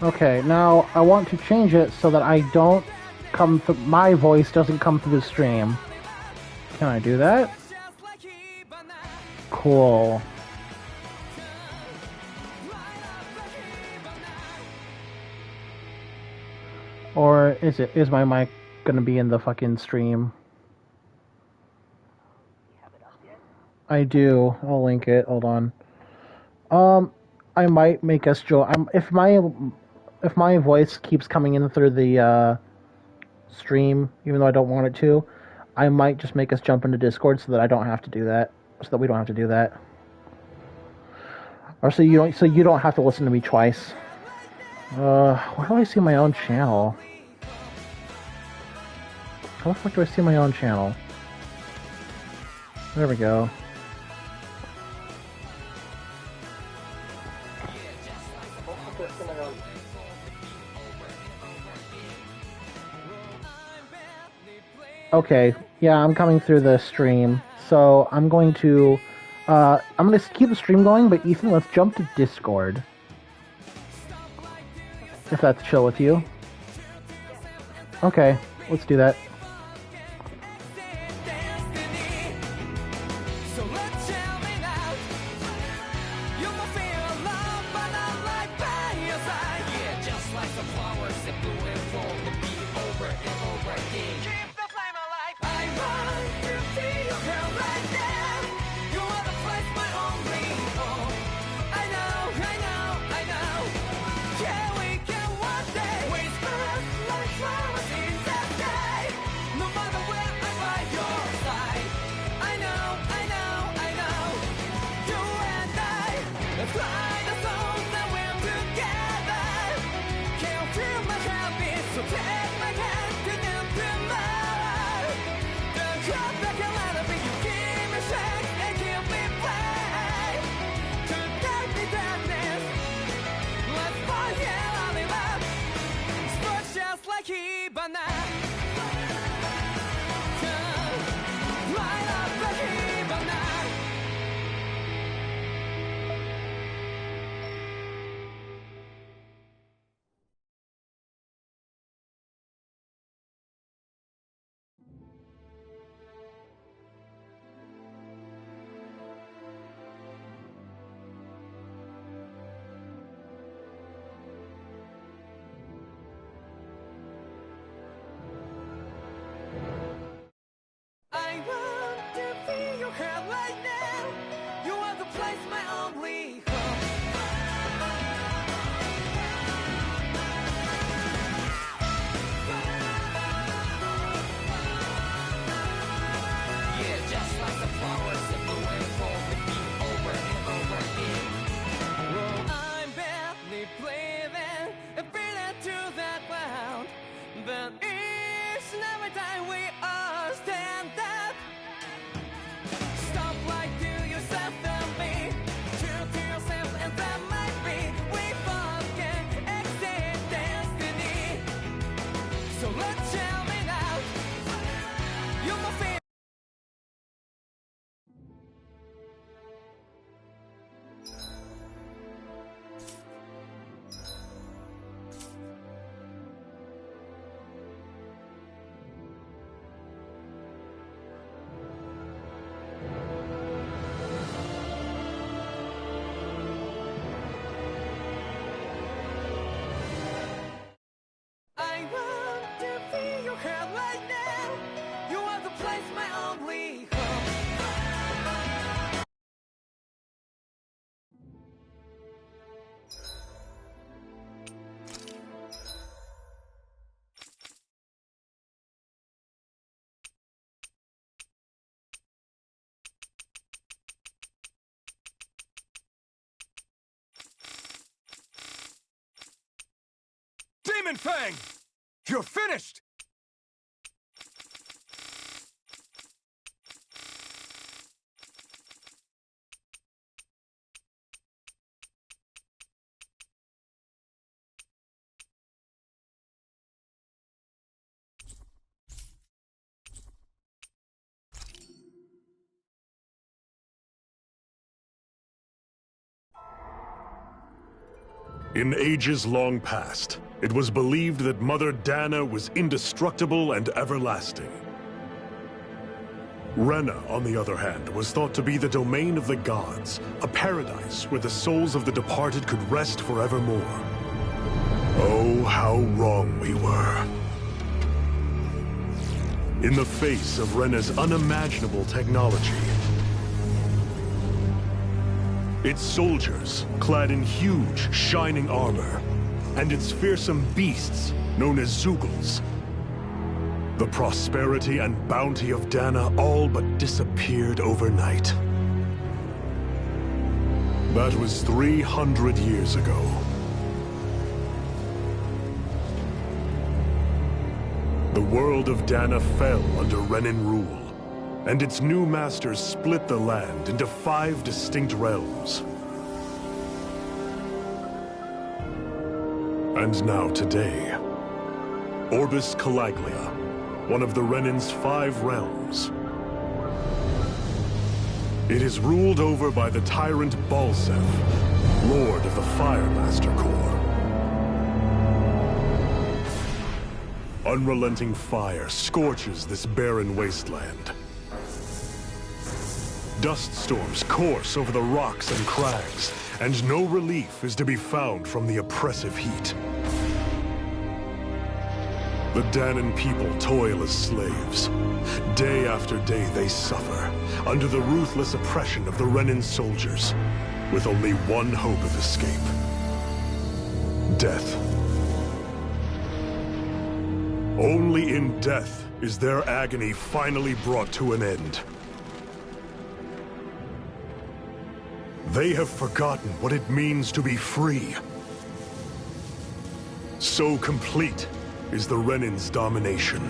Okay, now I want to change it so that I don't come th my voice doesn't come through the stream. Can I do that? Cool. Or is my mic gonna be in the fucking stream? I do. I'll link it. Hold on. Um, I might make us join. If my voice keeps coming in through the stream, even though I don't want it to, I might just make us jump into Discord so that I don't have to do that. So that we don't have to do that. Or so you don't have to listen to me twice. Where do I see my own channel? How the fuck do I see my own channel? There we go. Okay, yeah, I'm coming through the stream. So I'm going to keep the stream going, but Ethan, let's jump to Discord. If that's chill with you. Okay, let's do that. I want to feel your hair right now. You are the place, my only home. Yeah, just like the flowers that bloom and fall, repeat over and over again. Well, I'm barely breathing and feeling to that ground, but each and every time we all stand up. Stop like to yourself and me, true to yourself, and that might be we both can exceed destiny. So let's tell me now, you will feel. I want to feel your hair right now. You are the place, my only home. Demon Fang! You're finished! In ages long past, it was believed that Mother Dana was indestructible and everlasting. Rena, on the other hand, was thought to be the domain of the gods, a paradise where the souls of the departed could rest forevermore. Oh, how wrong we were. In the face of Rena's unimaginable technology, its soldiers, clad in huge, shining armor, and its fearsome beasts, known as Zeugles, the prosperity and bounty of Dana all but disappeared overnight. That was 300 years ago. The world of Dana fell under Renan rule, and its new masters split the land into 5 distinct realms. And now today, Orbis Calaglia, one of the Renan's 5 realms. It is ruled over by the tyrant Balseph, Lord of the Firemaster Corps. Unrelenting fire scorches this barren wasteland. Dust storms course over the rocks and crags, and no relief is to be found from the oppressive heat. The Danan people toil as slaves. Day after day they suffer, under the ruthless oppression of the Renan soldiers, with only one hope of escape: death. Only in death is their agony finally brought to an end. They have forgotten what it means to be free. So complete is the Renan's domination.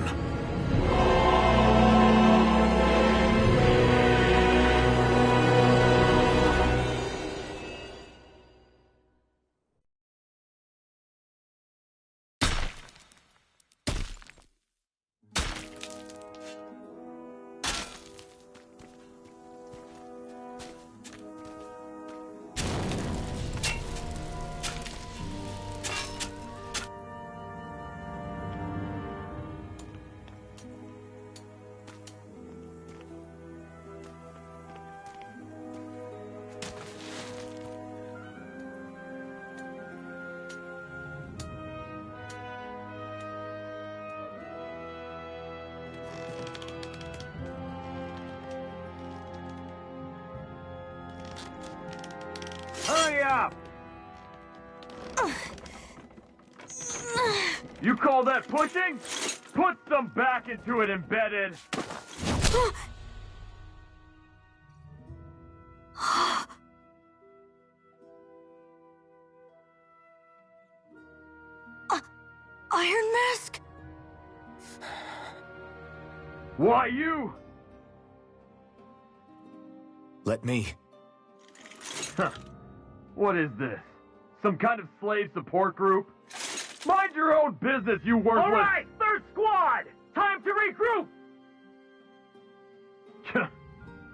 Hurry up! You call that pushing? Put some back into it, embedded! Iron Mask? Why you? Let me. Huh. What is this? Some kind of slave support group? Mind your own business, you worthless— All right, third squad! Time to regroup!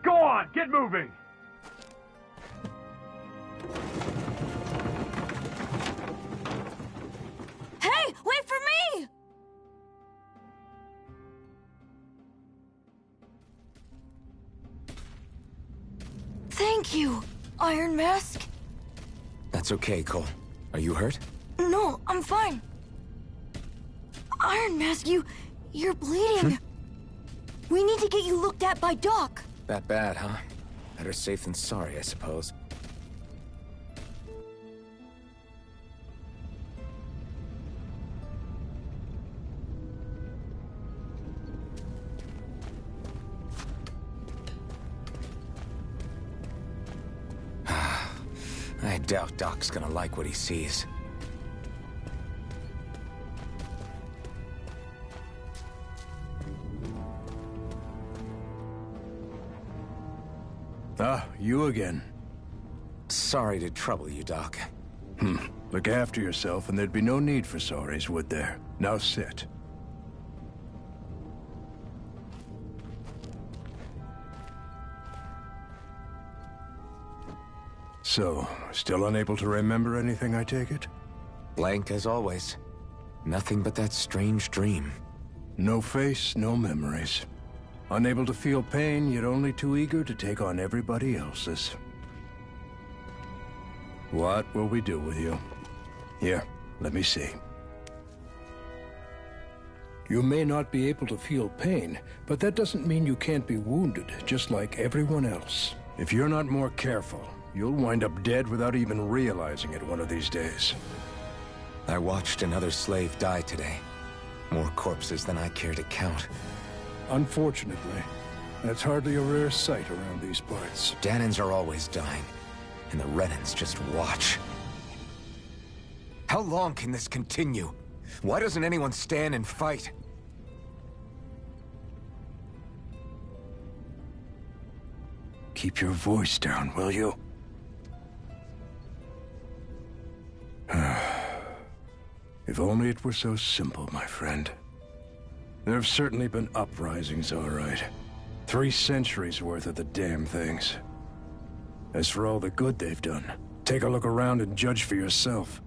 Go on, get moving! Hey, wait for me! Thank you, Iron Mask. That's okay, Cole. Are you hurt? No, I'm fine. Iron Mask, you're bleeding. We need to get you looked at by Doc. That bad, huh? Better safe than sorry, I suppose. I doubt Doc's gonna like what he sees. Ah, you again. Sorry to trouble you, Doc. Look after yourself and there'd be no need for sorries, would there? Now sit. So, still unable to remember anything, I take it? Blank as always. Nothing but that strange dream. No face, no memories. Unable to feel pain, yet only too eager to take on everybody else's. What will we do with you? Here, let me see. You may not be able to feel pain, but that doesn't mean you can't be wounded, just like everyone else. If you're not more careful, you'll wind up dead without even realizing it one of these days. I watched another slave die today. More corpses than I care to count. Unfortunately, that's hardly a rare sight around these parts. Dahnans are always dying, and the Renans just watch. How long can this continue? Why doesn't anyone stand and fight? Keep your voice down, will you? If only it were so simple, my friend. There have certainly been uprisings, all right. 3 centuries worth of the damn things. As for all the good they've done, take a look around and judge for yourself.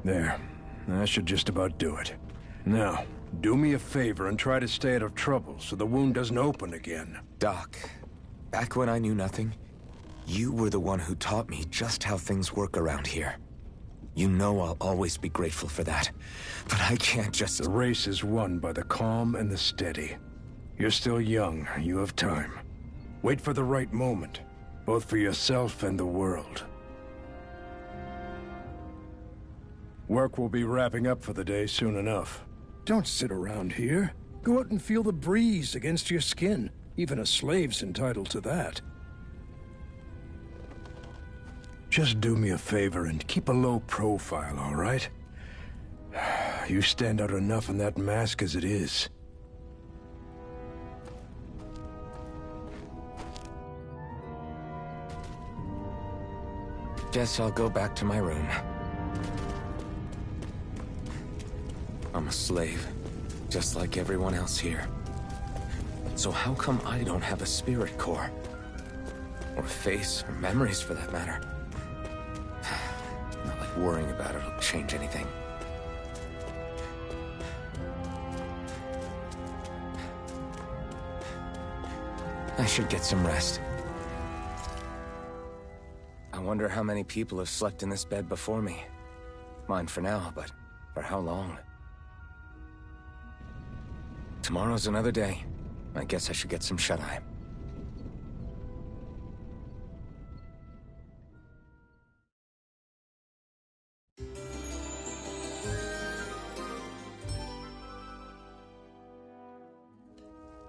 There. That should just about do it. Now, do me a favor and try to stay out of trouble so the wound doesn't open again. Doc, back when I knew nothing, you were the one who taught me just how things work around here. You know I'll always be grateful for that. But I can't just... The race is won by the calm and the steady. You're still young. You have time. Wait for the right moment, both for yourself and the world. Work will be wrapping up for the day soon enough. Don't sit around here. Go out and feel the breeze against your skin. Even a slave's entitled to that. Just do me a favor and keep a low profile, all right? You stand out enough in that mask as it is. Guess I'll go back to my room. I'm a slave, just like everyone else here. So how come I don't have a spirit core? Or a face, or memories for that matter? Not like worrying about it will change anything. I should get some rest. I wonder how many people have slept in this bed before me. Mine for now, but for how long? Tomorrow's another day. I guess I should get some shut-eye.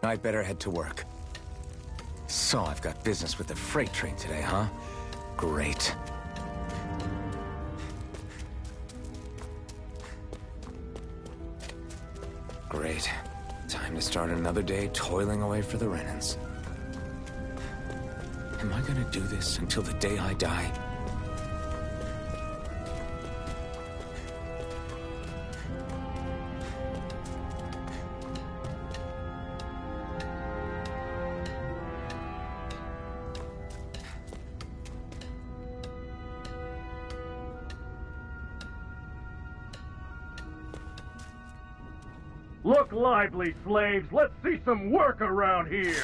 I'd better head to work. So I've got business with the freight train today, huh? Great. Great. Time to start another day toiling away for the Renans. Am I gonna do this until the day I die? Look lively, slaves! Let's see some work around here!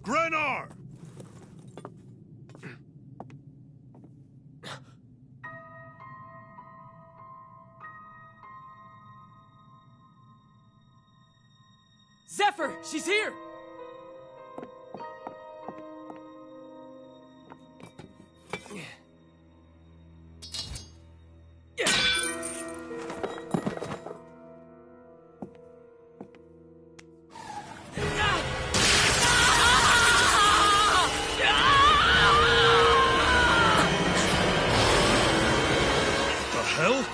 Grenar! Zephyr, she's here! hell?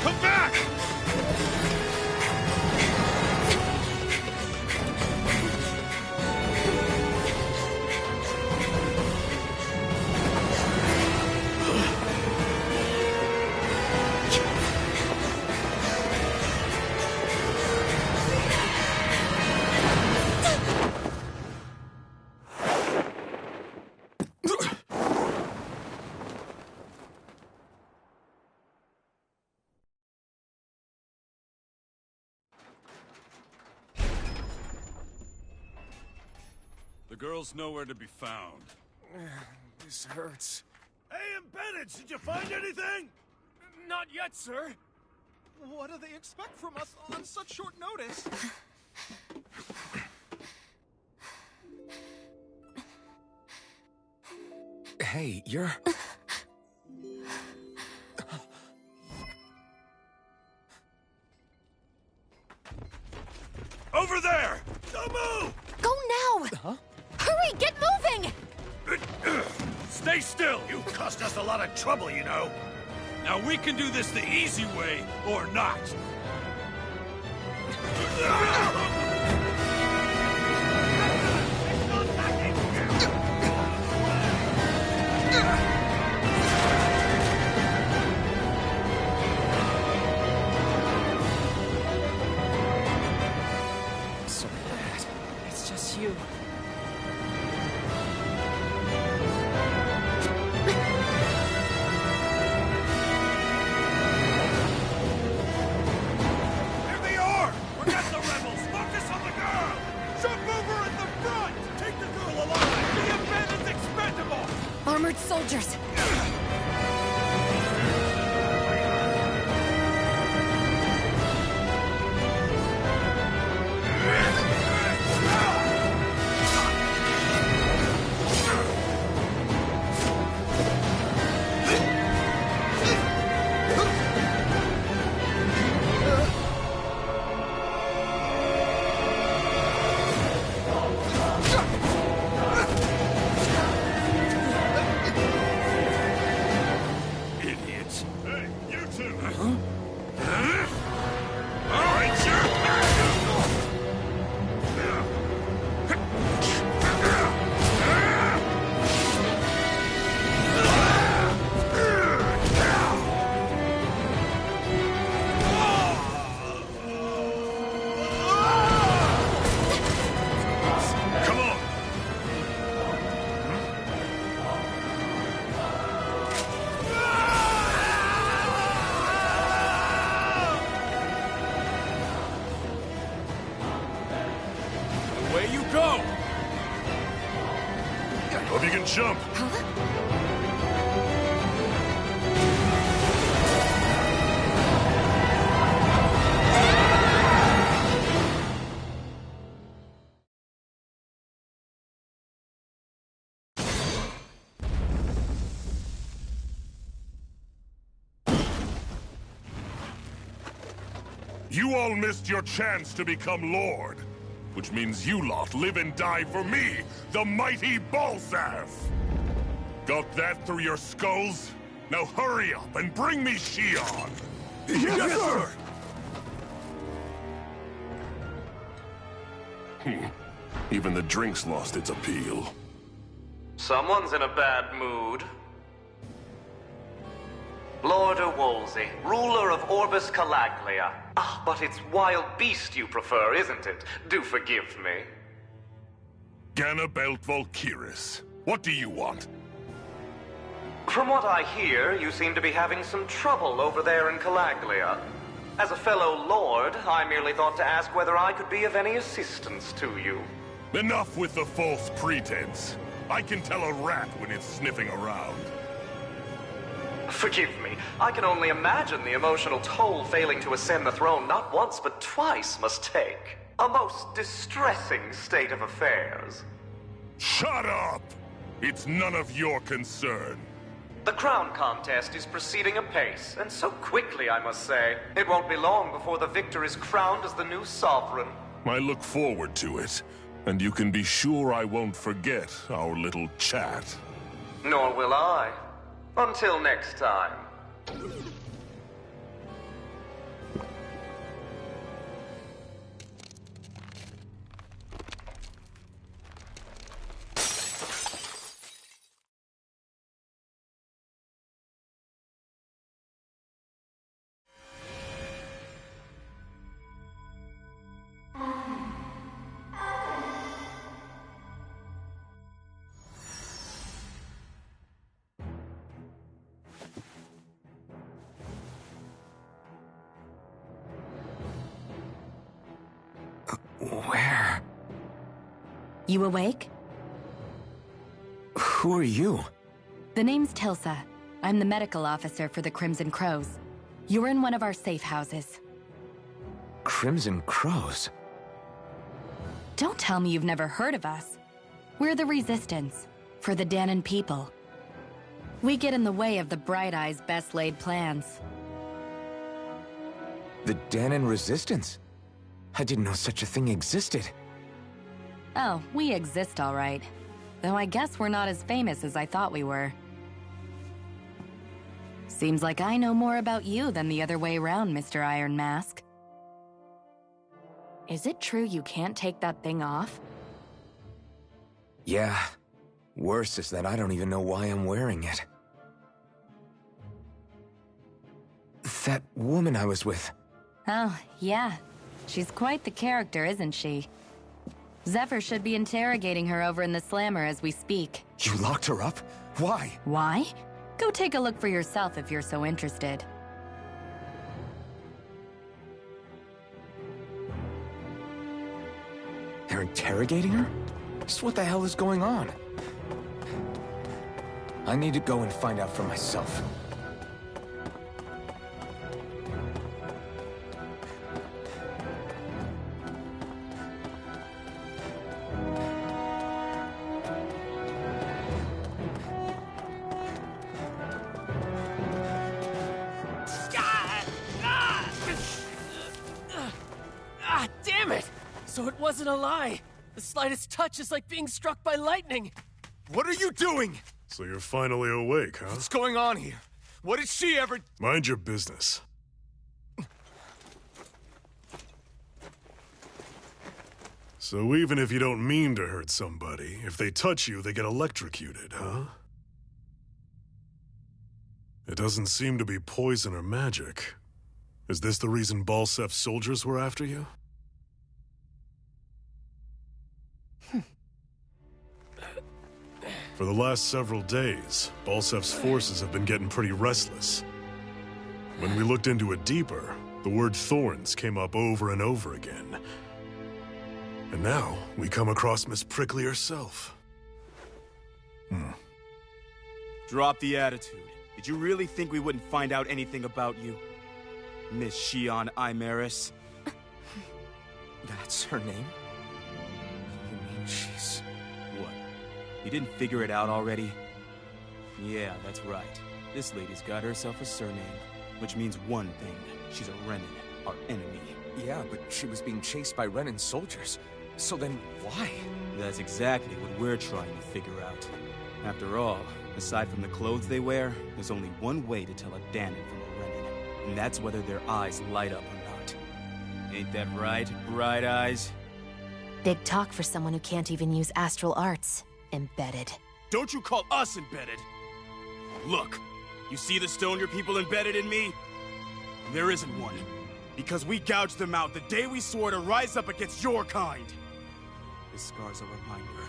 Come back! The girl's nowhere to be found. This hurts. Hey, Embedded, did you find anything? Not yet, sir. What do they expect from us on such short notice? Hey, you're... Over there! Don't move! Go now! Huh? Hurry, get moving! Stay still! You cost us a lot of trouble, you know. Now we can do this the easy way, or not. Sorry, Dad. It's just you. Here they are! Forget the rebels! Focus on the girl! Jump over at the front! Take the girl alive! The Embedded's expendable! Armored soldiers! Idiots! Hey, you two! All right, sir! Come on! Away you go! Hope you can jump. You all missed your chance to become Lord. Which means you lot live and die for me, the mighty Balzath! Got that through your skulls? Now hurry up and bring me Shion! Yes, sir! Even the drink's lost its appeal. Someone's in a bad mood. Lord Wolsey, ruler of Orbis Calaglia. Ah, but it's wild beast you prefer, isn't it? Do forgive me. Ganabelt Valkyris, what do you want? From what I hear, you seem to be having some trouble over there in Calaglia. As a fellow lord, I merely thought to ask whether I could be of any assistance to you. Enough with the false pretense. I can tell a rat when it's sniffing around. Forgive me, I can only imagine the emotional toll failing to ascend the throne not once but twice must take. A most distressing state of affairs. Shut up! It's none of your concern. The crown contest is proceeding apace, and so quickly, I must say. It won't be long before the victor is crowned as the new sovereign. I look forward to it, and you can be sure I won't forget our little chat. Nor will I. Until next time. Where? You awake? Who are you? The name's Tilsa. I'm the medical officer for the Crimson Crows. You're in one of our safe houses. Crimson Crows? Don't tell me you've never heard of us. We're the Resistance, for the Dahnan people. We get in the way of the Bright Eyes' best-laid plans. The Dahnan Resistance? I didn't know such a thing existed. Oh, we exist all right. Though I guess we're not as famous as I thought we were. Seems like I know more about you than the other way around, Mr. Iron Mask. Is it true you can't take that thing off? Yeah. Worse is that I don't even know why I'm wearing it. That woman I was with. Oh, yeah. She's quite the character, isn't she? Zephyr should be interrogating her over in the Slammer as we speak. You locked her up? Why? Why? Go take a look for yourself if you're so interested. They're interrogating her? Just what the hell is going on? I need to go and find out for myself. Damn it! So it wasn't a lie. The slightest touch is like being struck by lightning. What are you doing? So you're finally awake, huh? What's going on here? What did she ever... Mind your business. So even if you don't mean to hurt somebody, if they touch you, they get electrocuted, huh? It doesn't seem to be poison or magic. Is this the reason Balsef's soldiers were after you? For the last several days, Balsef's forces have been getting pretty restless. When we looked into it deeper, the word thorns came up over and over again. And now, we come across Miss Prickly herself. Drop the attitude. Did you really think we wouldn't find out anything about you? Miss Shion Imaris? That's her name? You mean she's... What? You didn't figure it out already? Yeah, that's right. This lady's got herself a surname, which means one thing. She's a Renan, our enemy. Yeah, but she was being chased by Renan soldiers. So then, why? That's exactly what we're trying to figure out. After all, aside from the clothes they wear, there's only one way to tell a Dahnan from a Renan, and that's whether their eyes light up or not. Ain't that right, Bright Eyes? Big talk for someone who can't even use astral arts. Embedded. Don't you call us embedded! Look, you see the stone your people embedded in me? There isn't one. Because we gouged them out the day we swore to rise up against your kind. This scar's a reminder.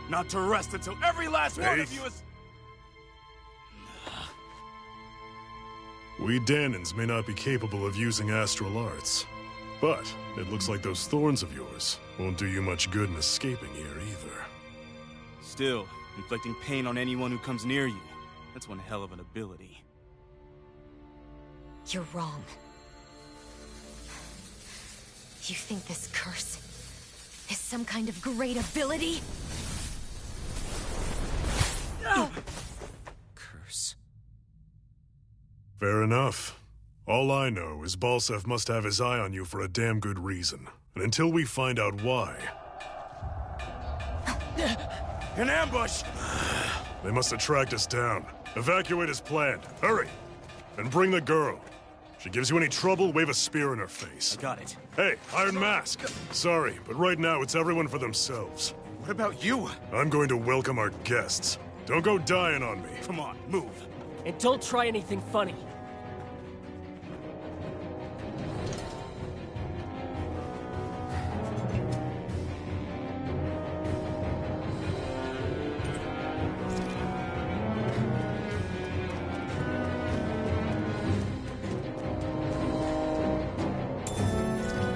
Not to rest until every last one of you is... We Dahnans may not be capable of using astral arts, but it looks like those thorns of yours won't do you much good in escaping here either. Still, inflicting pain on anyone who comes near you. That's one hell of an ability. You're wrong. You think this curse is some kind of great ability? Curse. Fair enough. All I know is Balsef must have his eye on you for a damn good reason. And until we find out why... An ambush! They must have tracked us down. Evacuate as planned. Hurry! And bring the girl. If she gives you any trouble, wave a spear in her face. I got it. Hey, Iron Mask! Sorry, but right now it's everyone for themselves. What about you? I'm going to welcome our guests. Don't go dying on me. Come on, move. And don't try anything funny.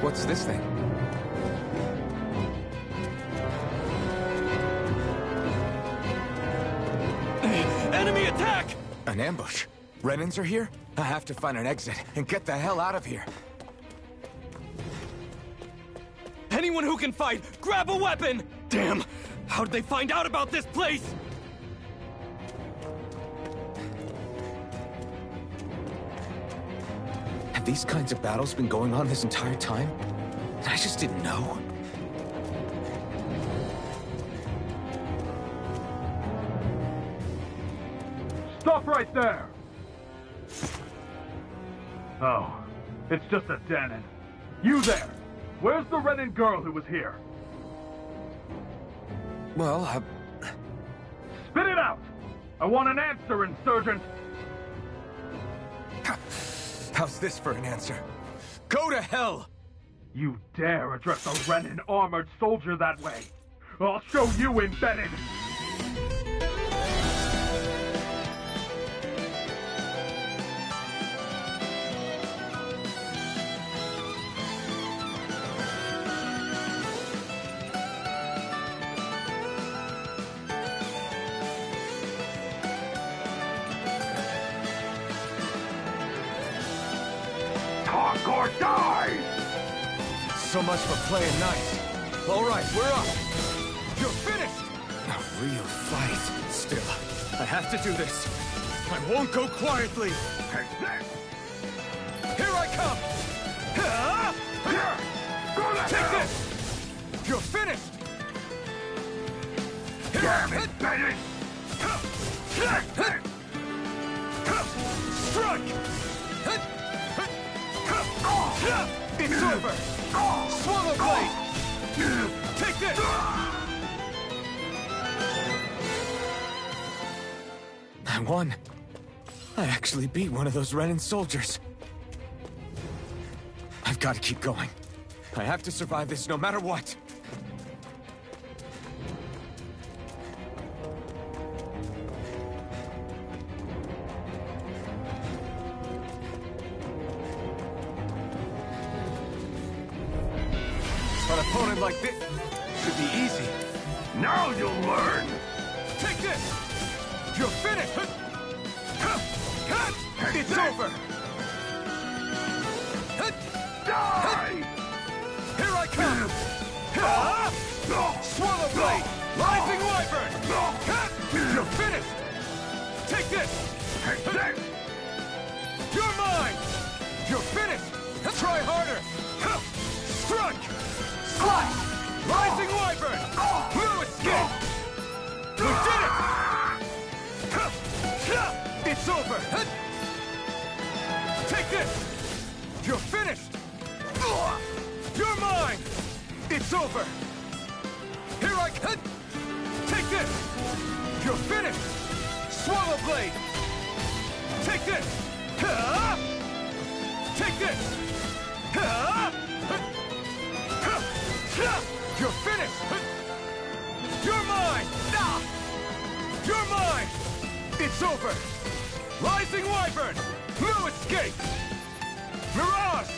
What's this thing? Enemy attack! An ambush. Renans are here? I have to find an exit and get the hell out of here. Anyone who can fight, grab a weapon! Damn! How did they find out about this place? Have these kinds of battles been going on this entire time? I just didn't know. Stop right there! Oh, it's just a Danon. You there! Where's the Renan girl who was here? Well, Spit it out! I want an answer, Insurgent! How's this for an answer? Go to hell! You dare address a Renan armored soldier that way? I'll show you, Embedded! Talk or die! So much for playing nice. All right, we're up. You're finished! A real fight. Still, I have to do this. I won't go quietly! Take this! Here I come! Here! Go to Take hell! this! You're finished! Damn it, Bennett! Strike! It's over! Swallow blade! Take this! I won. I actually beat one of those Renan soldiers. I've got to keep going. I have to survive this no matter what. An opponent like this should be easy. Now you'll learn! Take this! You're finished! It's over! Die! Here I come! Swallow blade! Rising wyvern! You're finished! Take this! Take this! You're mine! You're finished! Try harder! Strike! Slice! Rising wyvern! No escape! We did it! It's over! Take this! You're finished! You're mine! It's over! Here I come! Take this! You're finished! Swallow blade! Take this! Take this! You're finished! You're mine! You're mine! It's over! Rising wyvern! No escape! Mirage!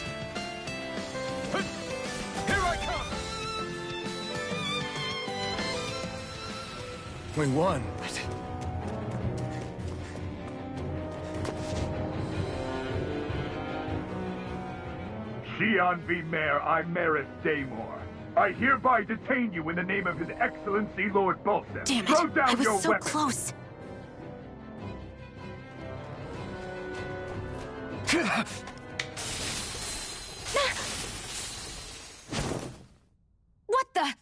Here I come! We won. Xian V. Mayor Imaris Daymore. I hereby detain you in the name of His Excellency Lord Balsef. Damn it! Throw down I was your so weapon. close. What the?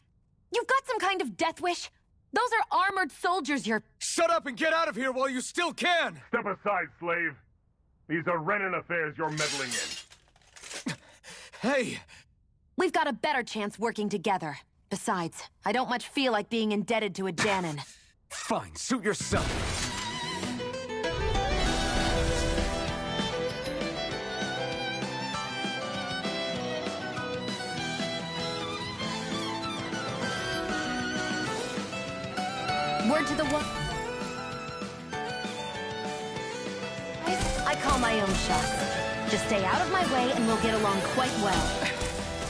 You've got some kind of death wish? Those are armored soldiers you're... Shut up and get out of here while you still can! Step aside, slave. These are Renan affairs you're meddling in. Hey! We've got a better chance working together. Besides, I don't much feel like being indebted to a Dahnan. Fine, suit yourself. Word to the one. I call my own shots. Just stay out of my way and we'll get along quite well.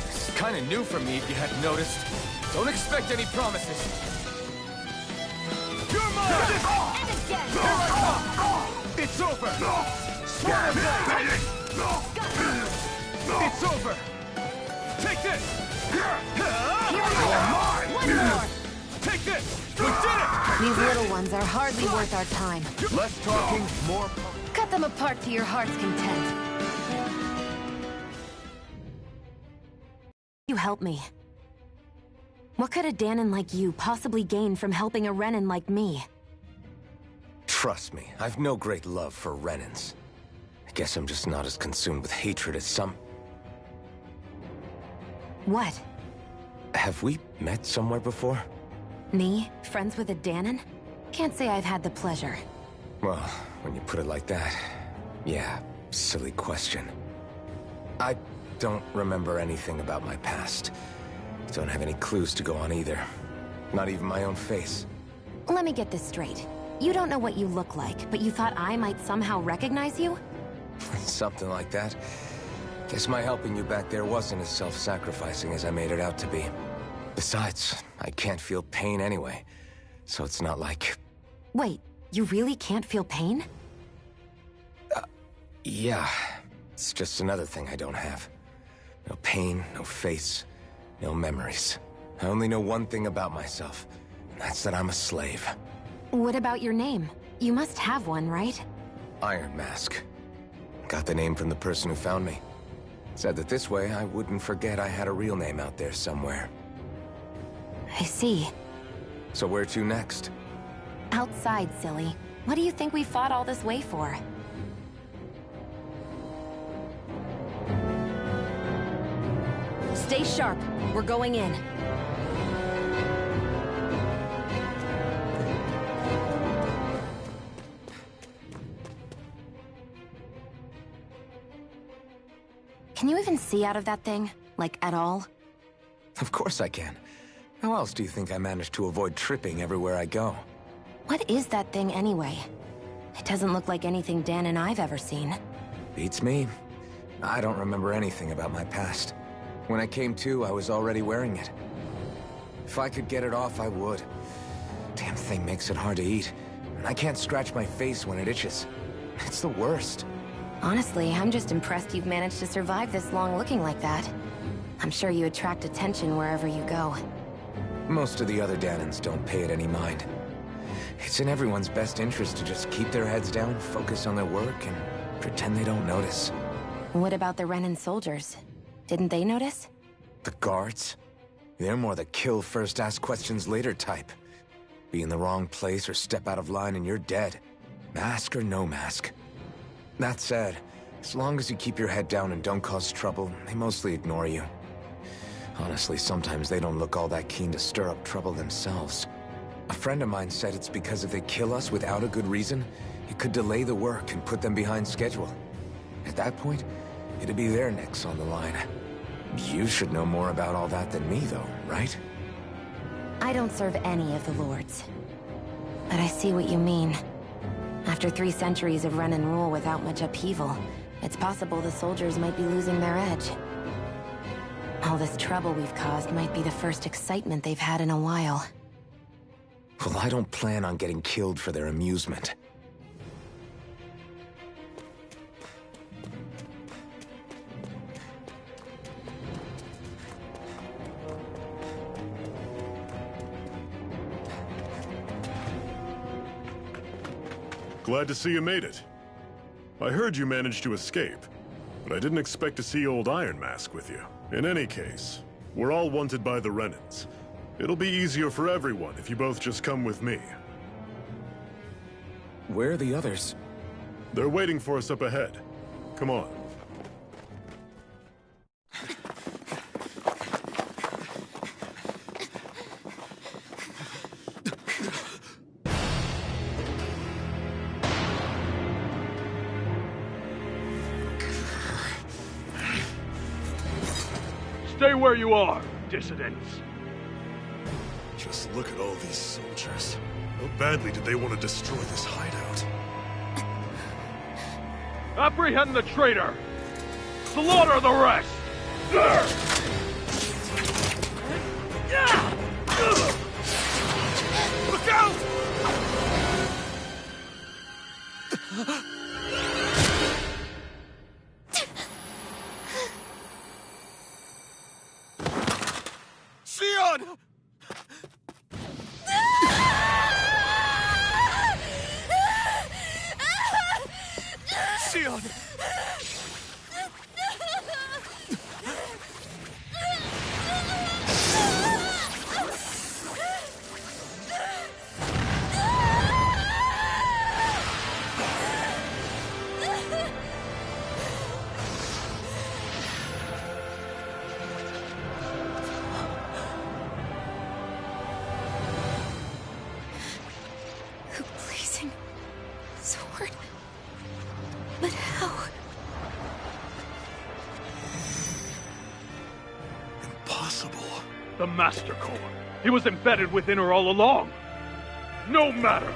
It's kind of new for me, if you hadn't noticed. Don't expect any promises. You're mine! And again! Here I come! It's over! Swarm blade! It's over! Take this! Here we go! One more! Take this! We did it! These little ones are hardly worth our time. Less talking, more... Cut them apart to your heart's content. You help me. What could a Dahnan like you possibly gain from helping a Renan like me? Trust me, I've no great love for Renans. I guess I'm just not as consumed with hatred as some... What? Have we met somewhere before? Me? Friends with a Dahnan? Can't say I've had the pleasure. Well, when you put it like that, yeah, silly question. I don't remember anything about my past. Don't have any clues to go on either. Not even my own face. Let me get this straight. You don't know what you look like, but you thought I might somehow recognize you? Something like that. Guess my helping you back there wasn't as self-sacrificing as I made it out to be. Besides, I can't feel pain anyway, so it's not like... Wait, you really can't feel pain? Yeah. It's just another thing I don't have. No pain, no face, no memories. I only know one thing about myself, and that's that I'm a slave. What about your name? You must have one, right? Iron Mask. Got the name from the person who found me. Said that this way I wouldn't forget I had a real name out there somewhere. I see. So where to next? Outside, silly. What do you think we fought all this way for? Stay sharp. We're going in. Can you even see out of that thing? Like, at all? Of course I can. How else do you think I managed to avoid tripping everywhere I go? What is that thing anyway? It doesn't look like anything Dahnan I've ever seen. Beats me. I don't remember anything about my past. When I came to, I was already wearing it. If I could get it off, I would. Damn thing makes it hard to eat. And I can't scratch my face when it itches. It's the worst. Honestly, I'm just impressed you've managed to survive this long looking like that. I'm sure you attract attention wherever you go. Most of the other Dahnans don't pay it any mind. It's in everyone's best interest to just keep their heads down, focus on their work, and pretend they don't notice. What about the Renan soldiers? Didn't they notice? The guards? They're more the kill first, ask questions later type. Be in the wrong place or step out of line and you're dead. Mask or no mask. That said, as long as you keep your head down and don't cause trouble, they mostly ignore you. Honestly, sometimes they don't look all that keen to stir up trouble themselves. A friend of mine said it's because if they kill us without a good reason, it could delay the work and put them behind schedule. At that point, it'd be their necks on the line. You should know more about all that than me, though, right? I don't serve any of the lords. But I see what you mean. After 3 centuries of Renan rule without much upheaval, it's possible the soldiers might be losing their edge. All this trouble we've caused might be the first excitement they've had in a while. Well, I don't plan on getting killed for their amusement. Glad to see you made it. I heard you managed to escape. but I didn't expect to see old Iron Mask with you. In any case, we're all wanted by the Renans. It'll be easier for everyone if you both just come with me. Where are the others? They're waiting for us up ahead. Come on. Stay where you are, dissidents. Just look at all these soldiers. How badly did they want to destroy this hideout? Apprehend the traitor! Slaughter the rest! Look out! Xion! Xion! The blazing sword. But how? Impossible. The Master Core. He was embedded within her all along. No matter.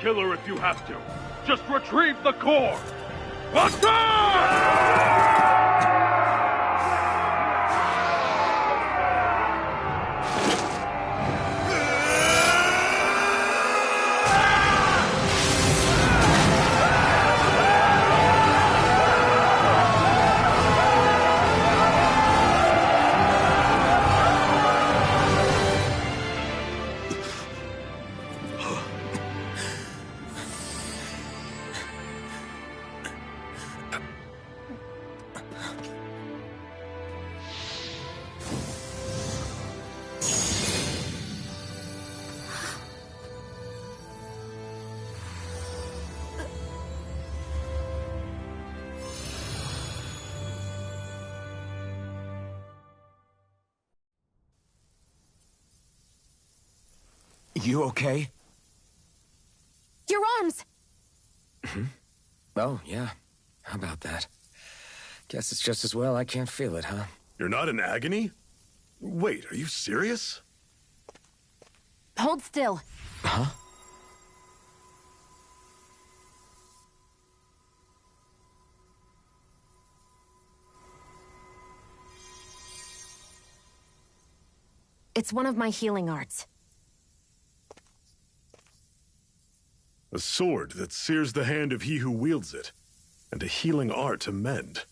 Kill her if you have to. Just retrieve the core. Attack! You okay? Your arms! Oh, yeah. How about that? Guess it's just as well I can't feel it, huh? You're not in agony? Wait, are you serious? Hold still. Huh? It's one of my healing arts. A sword that sears the hand of he who wields it, and a healing art to mend.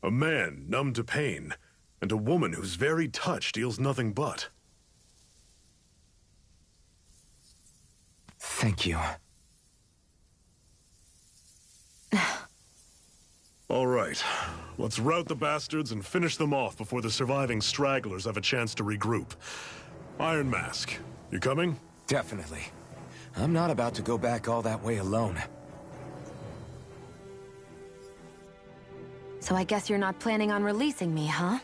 A man numb to pain, and a woman whose very touch deals nothing but. Thank you. All right, let's rout the bastards and finish them off before the surviving stragglers have a chance to regroup. Iron Mask, you coming? Definitely. I'm not about to go back all that way alone. So I guess you're not planning on releasing me, huh?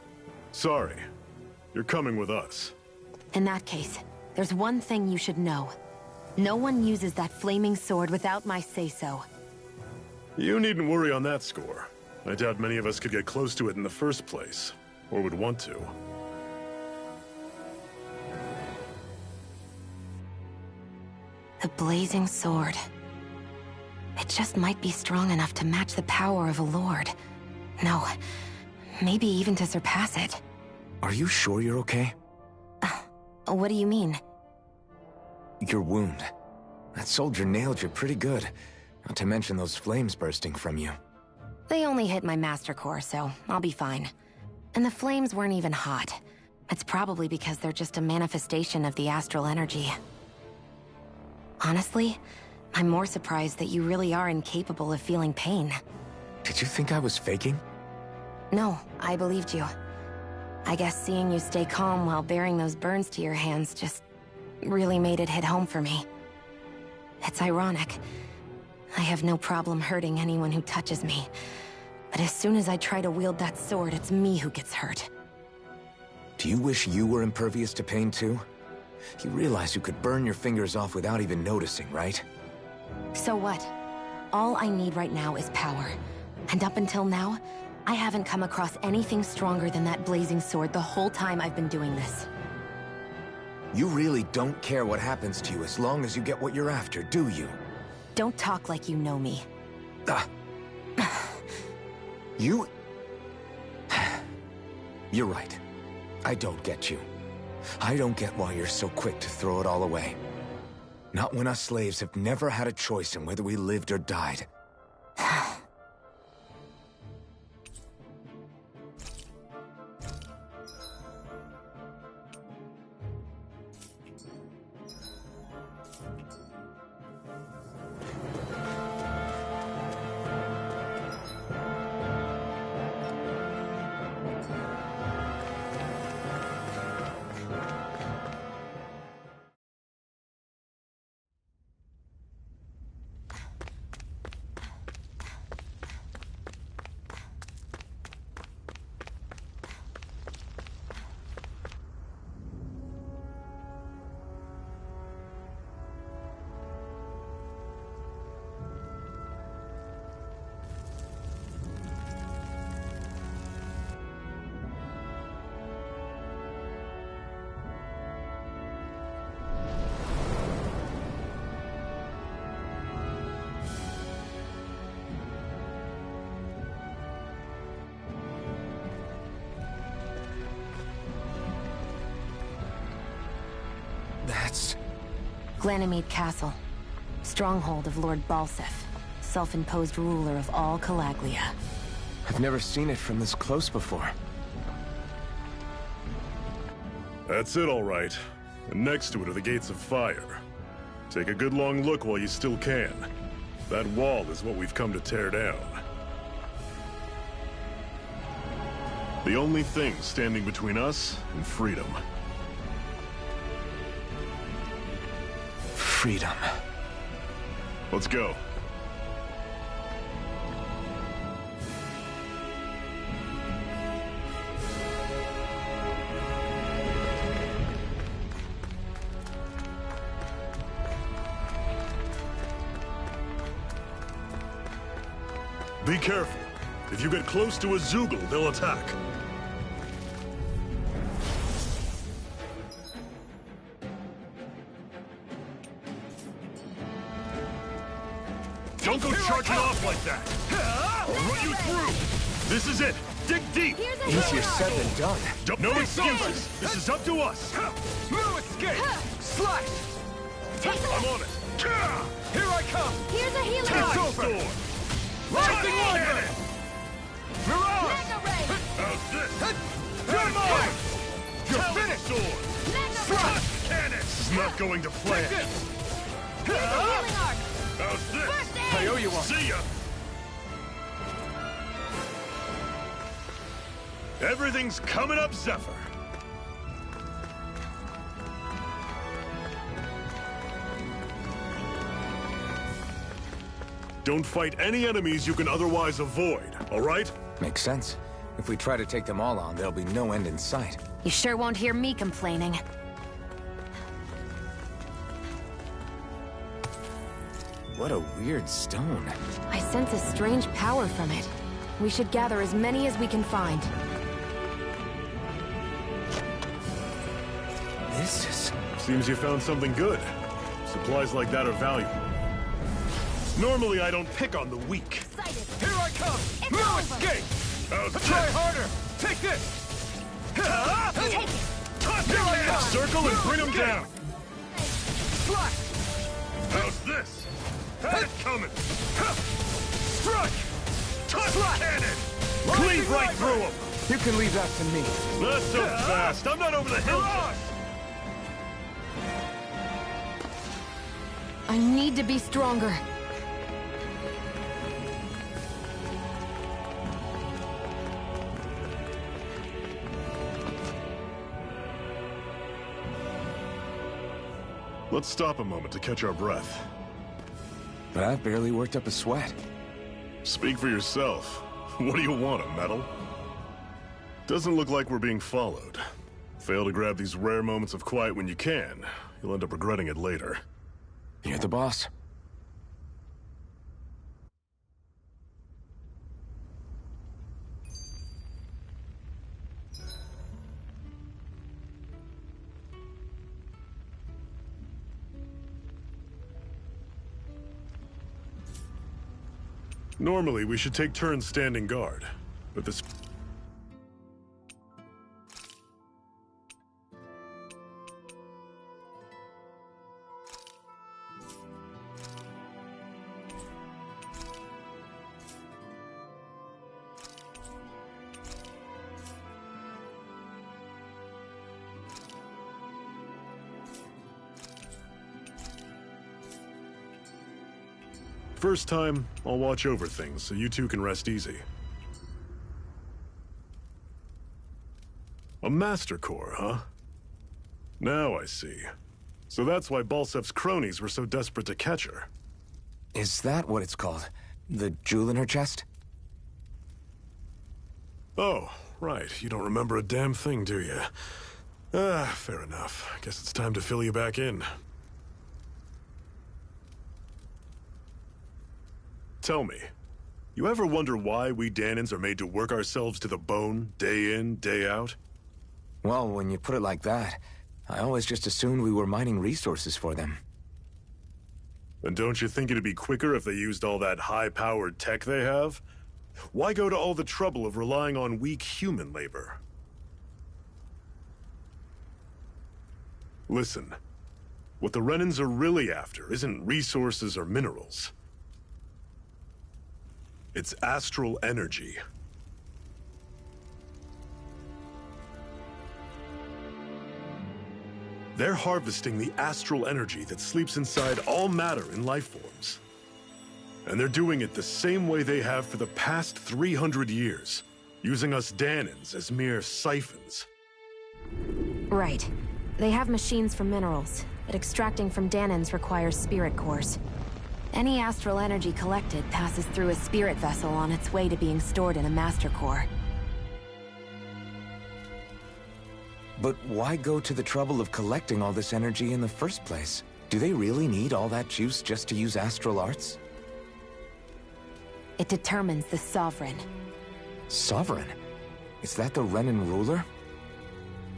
Sorry. You're coming with us. In that case, there's one thing you should know. No one uses that flaming sword without my say-so. You needn't worry on that score. I doubt many of us could get close to it in the first place, or would want to. The blazing sword. It just might be strong enough to match the power of a lord. No, maybe even to surpass it. Are you sure you're okay? What do you mean? Your wound. That soldier nailed you pretty good. Not to mention those flames bursting from you. They only hit my master core, so I'll be fine. And the flames weren't even hot. It's probably because they're just a manifestation of the astral energy. Honestly, I'm more surprised that you really are incapable of feeling pain. Did you think I was faking? No, I believed you. I guess seeing you stay calm while bearing those burns to your hands just really made it hit home for me. It's ironic. I have no problem hurting anyone who touches me. But as soon as I try to wield that sword, it's me who gets hurt. Do you wish you were impervious to pain too? You realize you could burn your fingers off without even noticing, right? So what? All I need right now is power. And up until now, I haven't come across anything stronger than that blazing sword the whole time I've been doing this. You really don't care what happens to you as long as you get what you're after, do you? Don't talk like you know me. You... You're right. I don't get you. I don't get why you're so quick to throw it all away. Not when us slaves have never had a choice in whether we lived or died. That's... Glanimede Castle. Stronghold of Lord Balseph, self-imposed ruler of all Calaglia. I've never seen it from this close before. That's it, all right. And next to it are the Gates of Fire. Take a good long look while you still can. That wall is what we've come to tear down. The only thing standing between us and freedom. Freedom. Let's go. Be careful. If you get close to a Zeugle, they'll attack. Don't go charging off like that! I'll run you through! This is it! Dig deep! Easier said than done. No excuses! This is up to us! No escape! Slash! I'm on it! Here I come! Here's a healing It's art. over! Rising Wonder! Mirage! Mega Ray! How's this? You're mine! You're finished! Sword! Slash! Cannon! This is not going to plan. Take this! Here's a healing art. How's this? First aid! I owe you one. See ya! Everything's coming up, Zephyr! Don't fight any enemies you can otherwise avoid, all right? Makes sense. If we try to take them all on, there'll be no end in sight. You sure won't hear me complaining. What a weird stone. I sense a strange power from it. We should gather as many as we can find. This is... Seems you found something good. Supplies like that are valuable. Normally, I don't pick on the weak. Here I come! No escape! Try harder! Take this! Take it. Here I come! Circle and bring them down! Slash! How's this? Had it coming! Strike! Touch cannon! Cleave right through them! You can leave that to me. Not so fast! I'm not over the hill! I need to be stronger. Let's stop a moment to catch our breath. But I've barely worked up a sweat. Speak for yourself. What do you want, a medal? Doesn't look like we're being followed. Fail to grab these rare moments of quiet when you can. You'll end up regretting it later. You're the boss. Normally, we should take turns standing guard, but this... First time, I'll watch over things so you two can rest easy. A Master Core, huh? Now I see. So that's why Balsef's cronies were so desperate to catch her. Is that what it's called? The jewel in her chest? Oh, right. You don't remember a damn thing, do you? Fair enough. Guess it's time to fill you back in. Tell me, you ever wonder why we Dahnans are made to work ourselves to the bone, day in, day out? Well, when you put it like that, I always just assumed we were mining resources for them. And don't you think it'd be quicker if they used all that high-powered tech they have? Why go to all the trouble of relying on weak human labor? Listen, what the Renans are really after isn't resources or minerals. It's astral energy. They're harvesting the astral energy that sleeps inside all matter in life forms. And they're doing it the same way they have for the past 300 years, using us Dahnans as mere siphons. Right. They have machines for minerals, but extracting from Dahnans requires spirit cores. Any astral energy collected passes through a spirit vessel on its way to being stored in a Master Core. But why go to the trouble of collecting all this energy in the first place? Do they really need all that juice just to use astral arts? It determines the Sovereign. Sovereign? Is that the Renan ruler?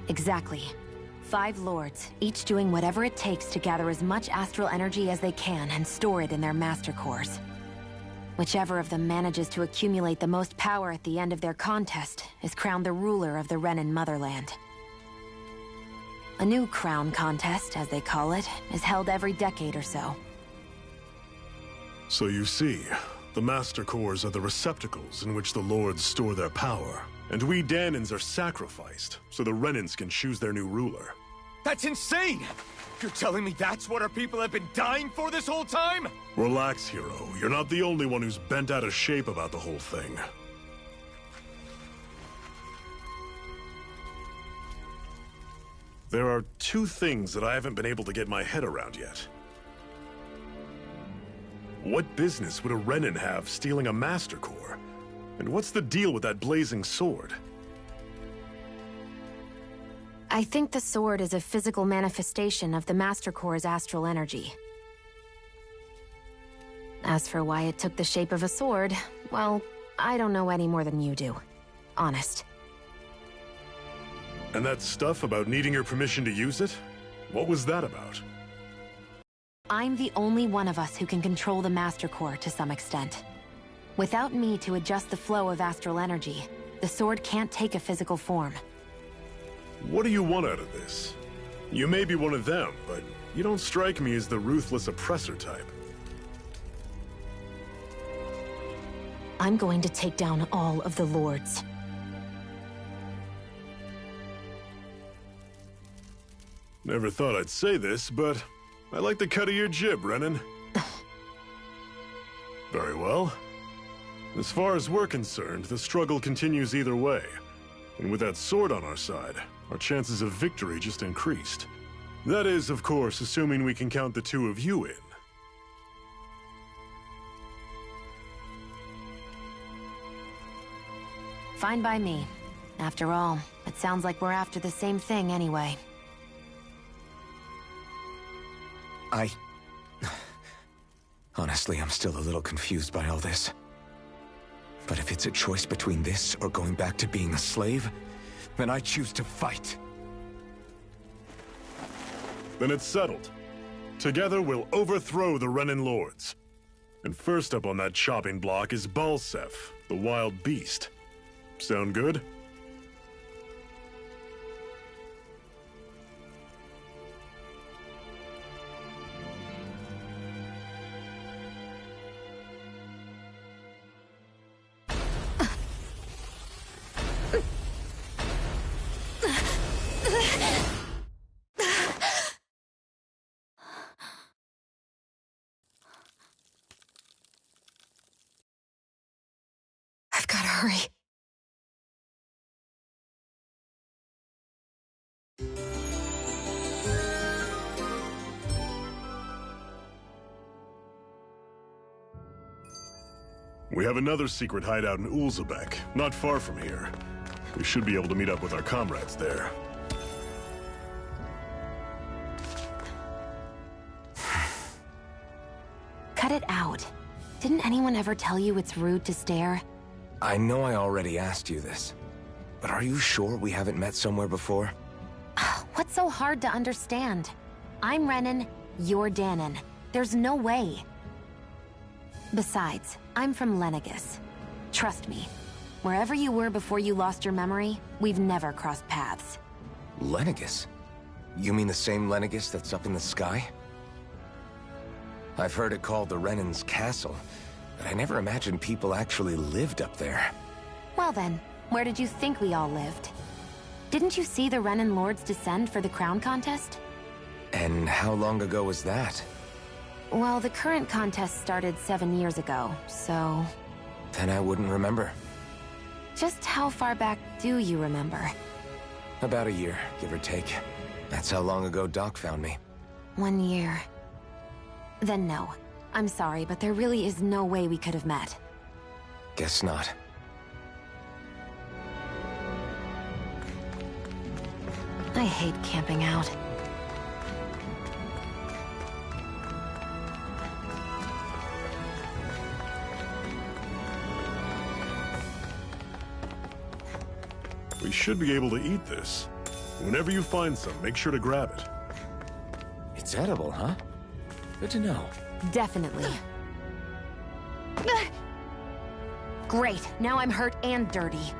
Exactly. 5 lords, each doing whatever it takes to gather as much astral energy as they can and store it in their Master Cores. Whichever of them manages to accumulate the most power at the end of their contest is crowned the ruler of the Renan motherland. A new crown contest, as they call it, is held every decade or so. So you see, the Master Cores are the receptacles in which the lords store their power. And we Dahnans are sacrificed, so the Renans can choose their new ruler. That's insane! You're telling me that's what our people have been dying for this whole time? Relax, hero. You're not the only one who's bent out of shape about the whole thing. There are 2 things that I haven't been able to get my head around yet. What business would a Renan have stealing a Master Core? And what's the deal with that blazing sword? I think the sword is a physical manifestation of the Master Core's astral energy. As for why it took the shape of a sword, well, I don't know any more than you do. Honest. And that stuff about needing your permission to use it? What was that about? I'm the only one of us who can control the Master Core to some extent. Without me to adjust the flow of astral energy, the sword can't take a physical form. What do you want out of this? You may be one of them, but you don't strike me as the ruthless oppressor type. I'm going to take down all of the lords. Never thought I'd say this, but I like the cut of your jib, Renan. Very well. As far as we're concerned, the struggle continues either way. And with that sword on our side, our chances of victory just increased. That is, of course, assuming we can count the two of you in. Fine by me. After all, it sounds like we're after the same thing anyway. Honestly, I'm still a little confused by all this. But if it's a choice between this or going back to being a slave, then I choose to fight. Then it's settled. Together we'll overthrow the Renan Lords. And first up on that chopping block is Balseph, the wild beast. Sound good? I've gotta hurry. We have another secret hideout in Ulzebek, not far from here. We should be able to meet up with our comrades there. Cut it out. Didn't anyone ever tell you it's rude to stare? I know I already asked you this, but are you sure we haven't met somewhere before? What's so hard to understand? I'm Renan, you're Danon. There's no way. Besides, I'm from Lenegis. Trust me, wherever you were before you lost your memory, we've never crossed paths. Lenegis? You mean the same Lenegis that's up in the sky? I've heard it called the Renan's Castle, but I never imagined people actually lived up there. Well then, where did you think we all lived? Didn't you see the Renan Lords descend for the crown contest? And how long ago was that? Well, the current contest started 7 years ago, so... Then I wouldn't remember. Just how far back do you remember? About a year, give or take. That's how long ago Doc found me. 1 year. Then no. I'm sorry, but there really is no way we could have met. Guess not. I hate camping out. We should be able to eat this. Whenever you find some, make sure to grab it. It's edible, huh? Good to know. Definitely. Great, now I'm hurt and dirty.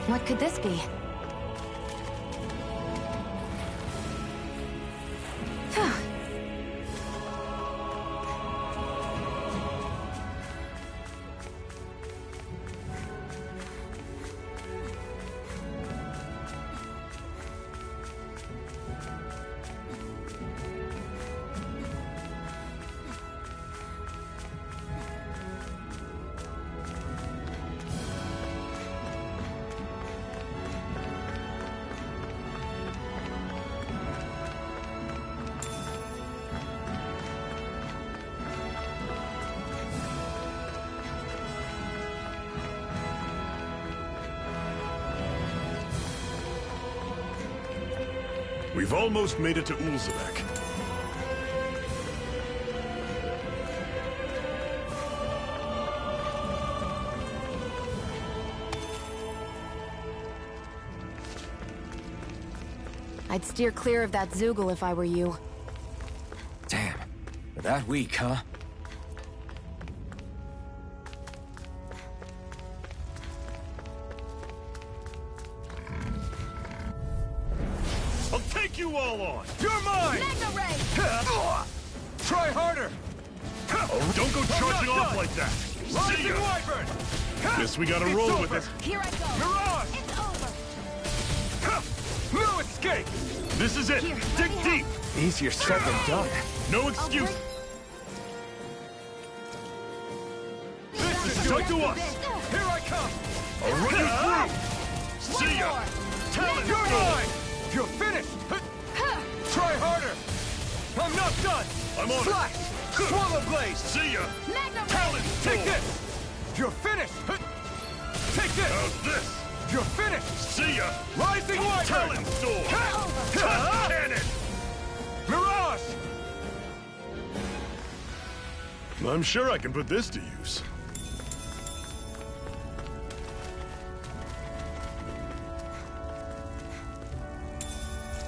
What could this be? We've almost made it to Ulzebek. I'd steer clear of that Zoogle if I were you. Damn. That weak, huh? I'll take you all on! You're mine! Mega Ray! Try harder! Oh, don't go charging off like that! See Rising ya! Wyvern! Guess we gotta It's roll over. with it. Here I go. Mirage! It's over. No escape! This is it! Here, Dig let me deep! Easier said than done. No excuse! This is Stuck to us! Here I come! I'll run you through! See ya! Talon You're Storm! mine! You're finished! Try harder! I'm not done! I'm on Slash! Swallow Blaze! See ya! Talon! Take this! You're finished! Take this! How's this? You're finished! See ya! Rising Wyvern! Talon Storm! Tusk Cannon! Mirage! I'm sure I can put this to use.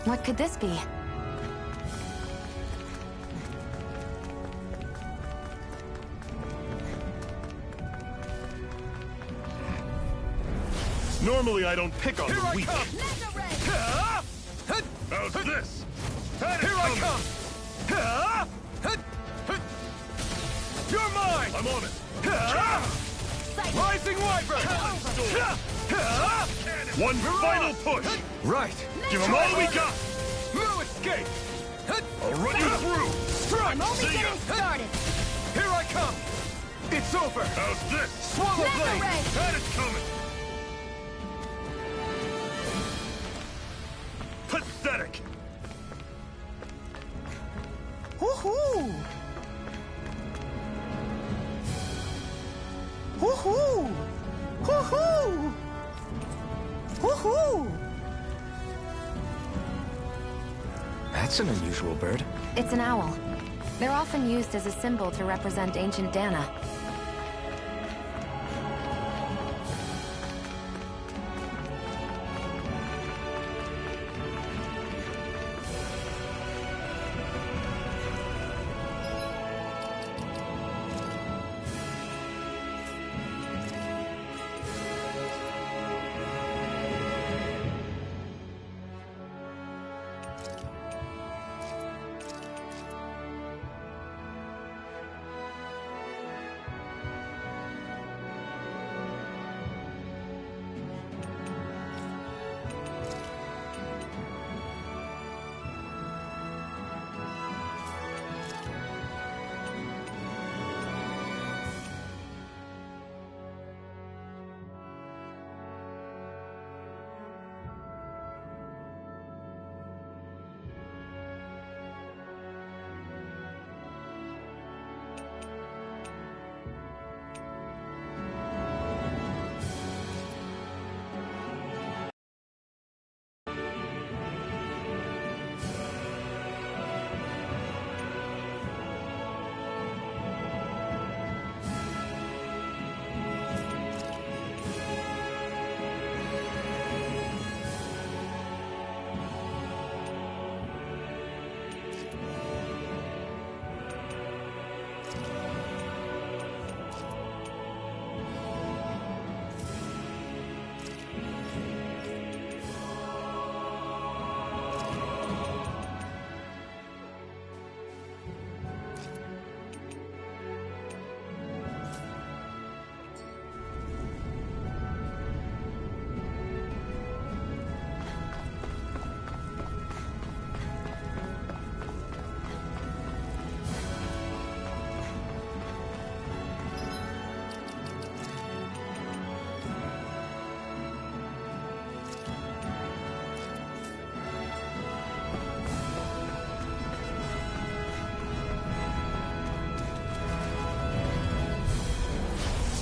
What could this be? Normally I don't pick on Here the I weak. come! How's this? Here I come! You're mine! I'm on it. Rising Wyvern! One final push. Right. Give them all we got. No escape! I'll run you through. Strike! I'm only See ya. getting started. Here I come! It's over! How's this? Swallow Mega Blade! Ray! That is coming. Pathetic. Woohoo! Woohoo! Woohoo! Woohoo! That's an unusual bird. It's an owl. They're often used as a symbol to represent ancient Dana.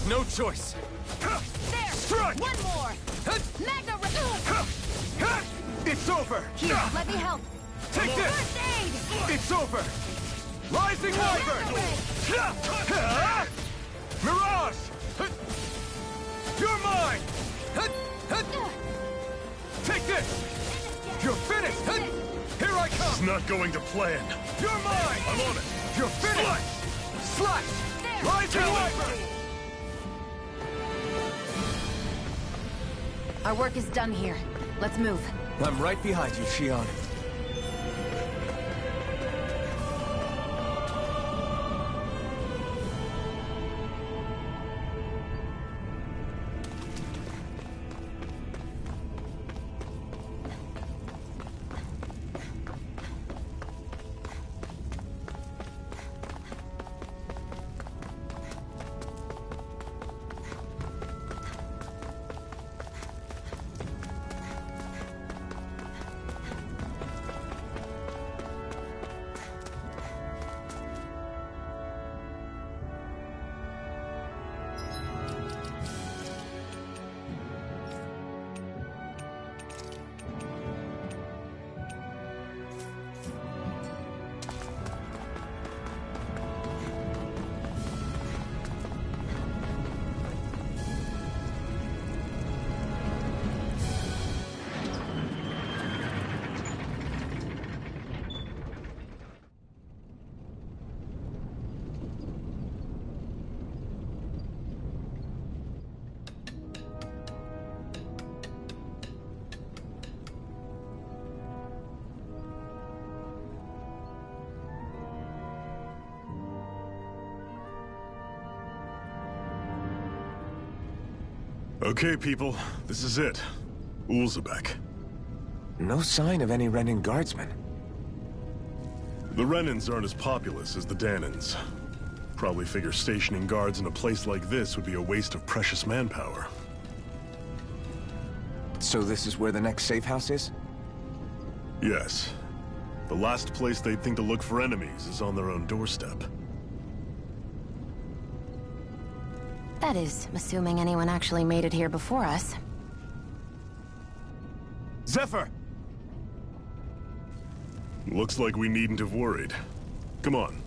No choice. There! Strike! One more! Magna Ray! It's over! Here, let me help. Take this! First aid! It's over! Rising Wyvern! Magna Ray! Mirage! You're mine! Take this! You're finished! Here I It's come! not going to plan. You're mine! I'm on it. You're finished! Slash! Rising Wyvern! Our work is done here. Let's move. I'm right behind you, Shion. Okay, people. This is it. Ulzebek. No sign of any Renan guardsmen. The Renans aren't as populous as the Danans. Probably figure stationing guards in a place like this would be a waste of precious manpower. So this is where the next safe house is? Yes. The last place they'd think to look for enemies is on their own doorstep. That is, assuming anyone actually made it here before us. Zephyr! Looks like we needn't have worried. Come on.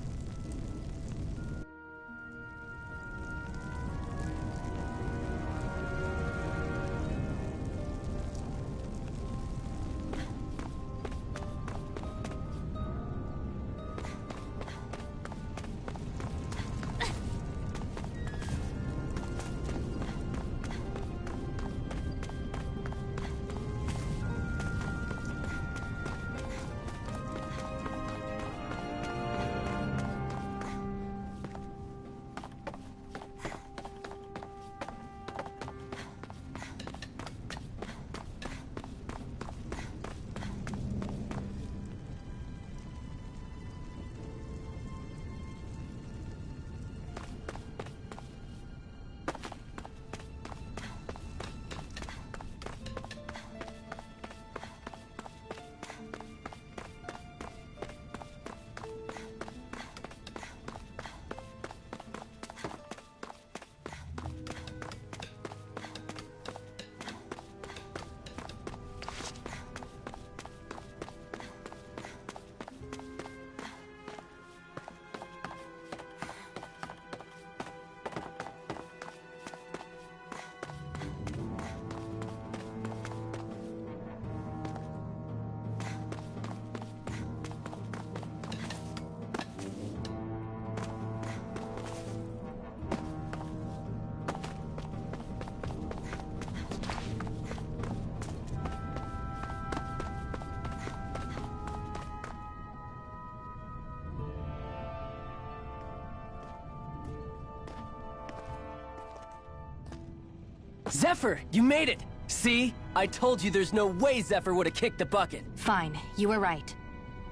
Zephyr, you made it! See? I told you there's no way Zephyr would have kicked the bucket. Fine, you were right.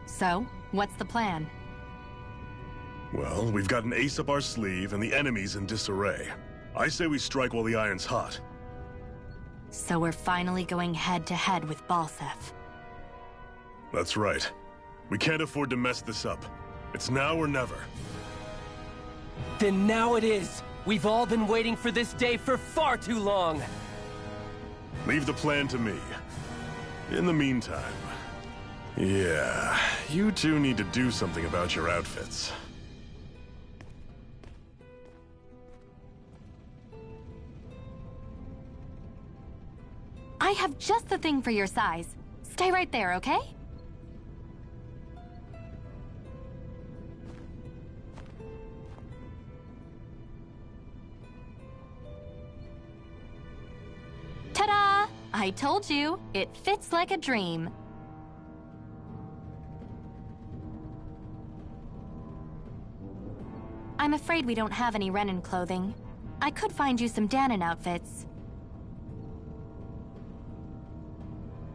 So, what's the plan? Well, we've got an ace up our sleeve and the enemy's in disarray. I say we strike while the iron's hot. So we're finally going head-to-head with Balseph. That's right. We can't afford to mess this up. It's now or never. Then now it is! We've all been waiting for this day for far too long! Leave the plan to me. In the meantime... yeah, you two need to do something about your outfits. I have just the thing for your size. Stay right there, okay? Ta-da! I told you, it fits like a dream. I'm afraid we don't have any Renan clothing. I could find you some Danan outfits.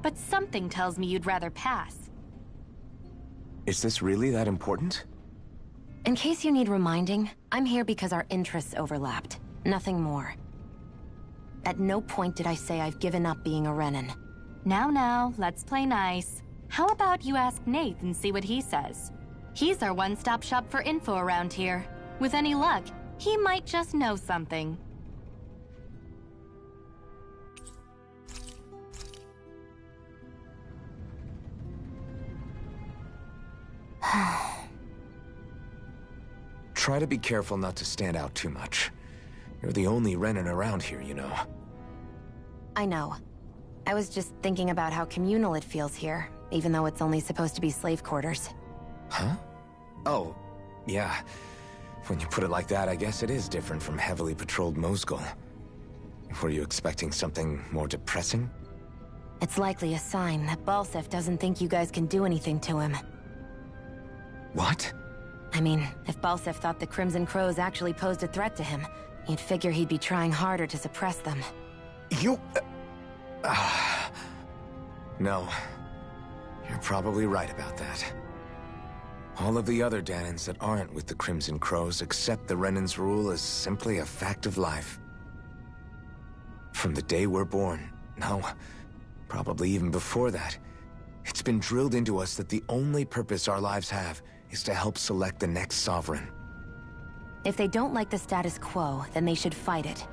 But something tells me you'd rather pass. Is this really that important? In case you need reminding, I'm here because our interests overlapped. Nothing more. At no point did I say I've given up being a Renan. Now, let's play nice. How about you ask Nath and see what he says? He's our one-stop shop for info around here. With any luck, he might just know something. Try to be careful not to stand out too much. You're the only Renan around here, you know. I know. I was just thinking about how communal it feels here, even though it's only supposed to be slave quarters. Huh? Oh, yeah. When you put it like that, I guess it is different from heavily patrolled Mosgul. Were you expecting something more depressing? It's likely a sign that Balseph doesn't think you guys can do anything to him. What? I mean, if Balseph thought the Crimson Crows actually posed a threat to him, you'd figure he'd be trying harder to suppress them. You... No. You're probably right about that. All of the other Dahnans that aren't with the Crimson Crows accept the Renan's rule as simply a fact of life. From the day we're born, no, probably even before that, it's been drilled into us that the only purpose our lives have is to help select the next sovereign. If they don't like the status quo, then they should fight it.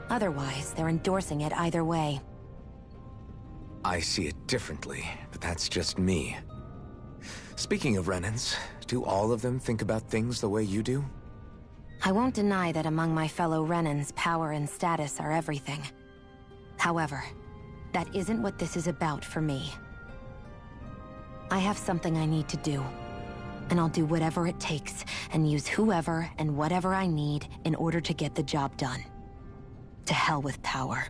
Otherwise, they're endorsing it either way. I see it differently, but that's just me. Speaking of Renans, do all of them think about things the way you do? I won't deny that among my fellow Renans, power and status are everything. However, that isn't what this is about for me. I have something I need to do, and I'll do whatever it takes and use whoever and whatever I need in order to get the job done. To hell with power.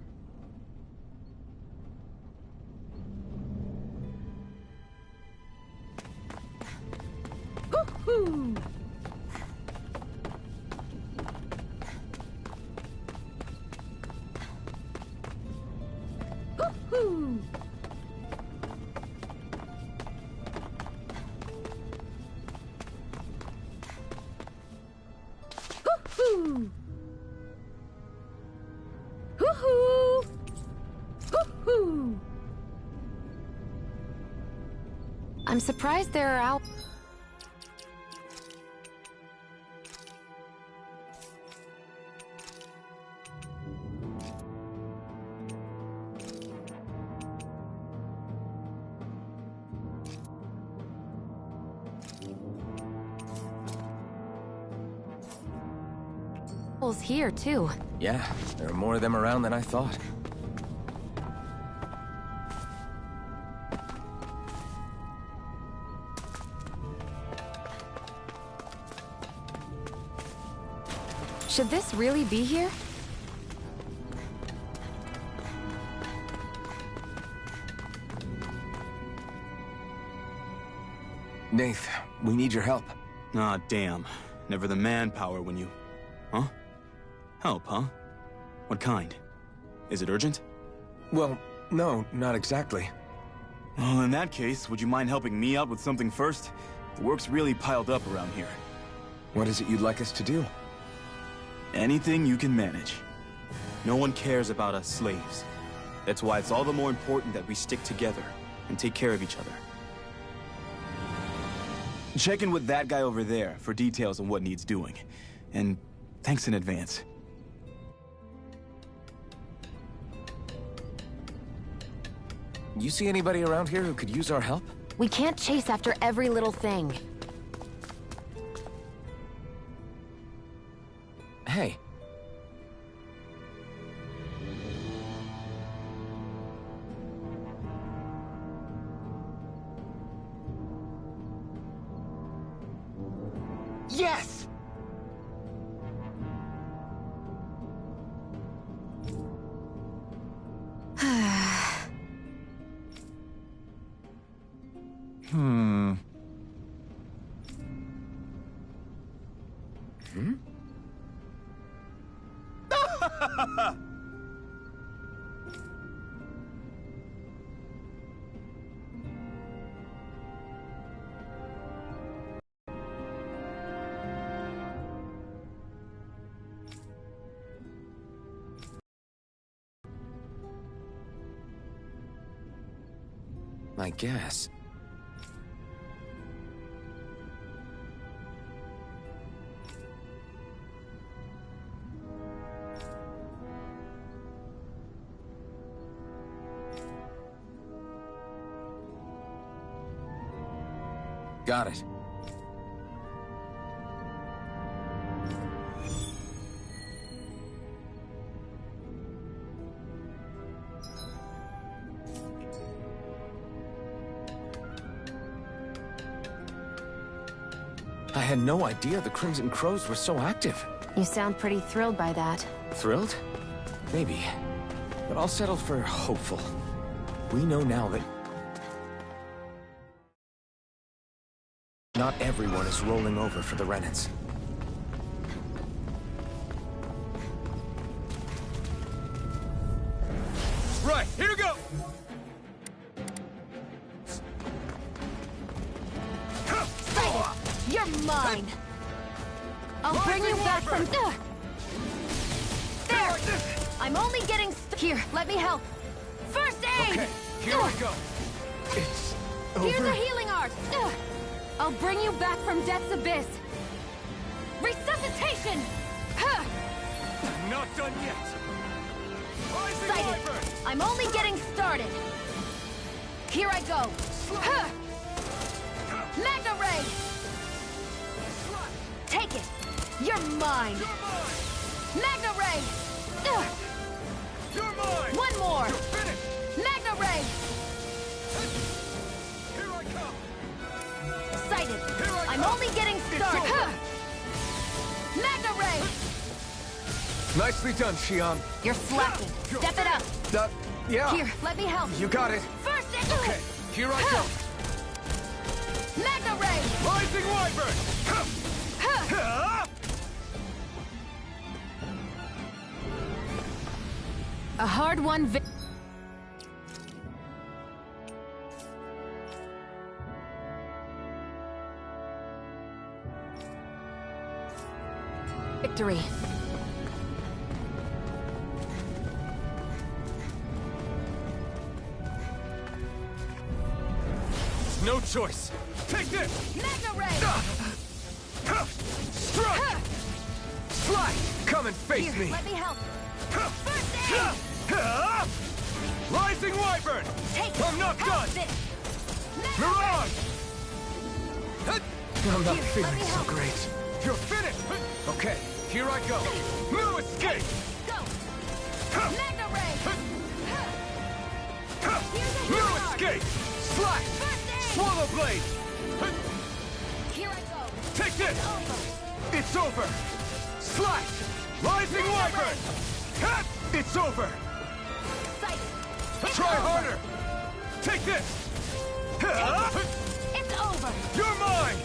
Woohoo! Woohoo! Woohoo! Woohoo! Woohoo! I'm surprised there are out. Here too. Yeah, there are more of them around than I thought. Should this really be here? Nath, we need your help. Ah, damn. Never the manpower when you... Huh? Help, huh? What kind? Is it urgent? Well, no, not exactly. Well, in that case, would you mind helping me out with something first? The work's really piled up around here. What is it you'd like us to do? Anything you can manage. No one cares about us slaves. That's why it's all the more important that we stick together and take care of each other. Check in with that guy over there for details on what needs doing. And thanks in advance. You see anybody around here who could use our help? We can't chase after every little thing. Hey. Yes! I guess. Got it. I had no idea the Crimson Crows were so active. You sound pretty thrilled by that. Thrilled? Maybe. But I'll settle for hopeful. We know now that not everyone is rolling over for the Renans. You're mine! I'll bring you back from... There! I'm only getting... Here, let me help. First aid! Okay, here I go. It's over. Here's a healing art! I'll bring you back from Death's Abyss. Resuscitation! I'm not done yet. Sighted. I'm only getting started. Here I go. Magna Ray! Take it! You're mine! Magna Ray! You're mine! One more! You're finished! Magna Ray! Here I come! Sighted. Here I I'm come. only getting started. Magna Ray! Nicely done, Xion. You're slacking. Step it up. Yeah. Here, let me help. You got it. First aid. Okay, here I go. Magna Ray! Rising Wyvern! A hard-won victory. No choice. Take this! Magna Ray! Strike! Slide! Come and face Here, me. let me help. First aid! Rising Wyvern! Take I'm not done! This. Mirage! I'm not Here, let feeling me so help. great. You're finished! Okay, here I go. No escape! Go! Magna Ray! Here's a No healing art. escape! Slash! First aid! Swallow blade! Here I go. Take this! Over. It's over! Slash! Rising Wyvern! Cut! It's over! Sight. Try harder! Take this! It's over. You're mine!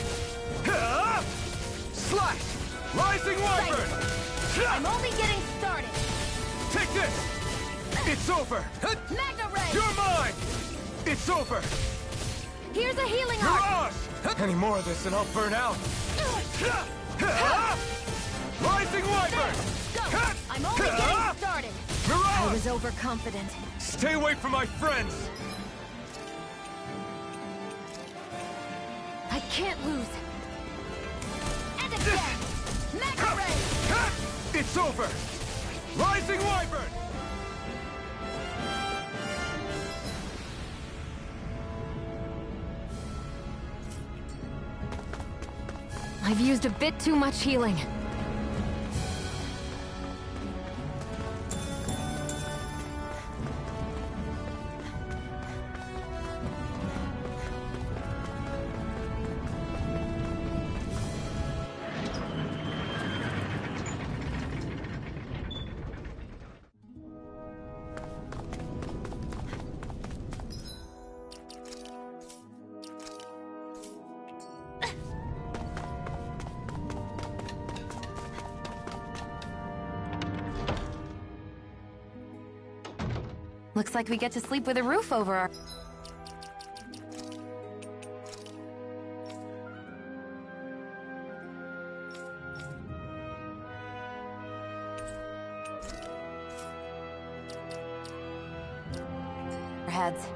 Slash! Rising Wyvern! I'm only getting started. Take this! It's over! Magna Ray! You're mine! It's over! Here's a healing art. Mirage! Any more of this and I'll burn out. Rising Wyvern! Go! I'm only getting started. I Mirage! was overconfident. Stay away from my friends! I can't lose. And again! Magna Ray! It's over! Rising Wyvern! I've used a bit too much healing. Looks like we get to sleep with a roof over our... heads.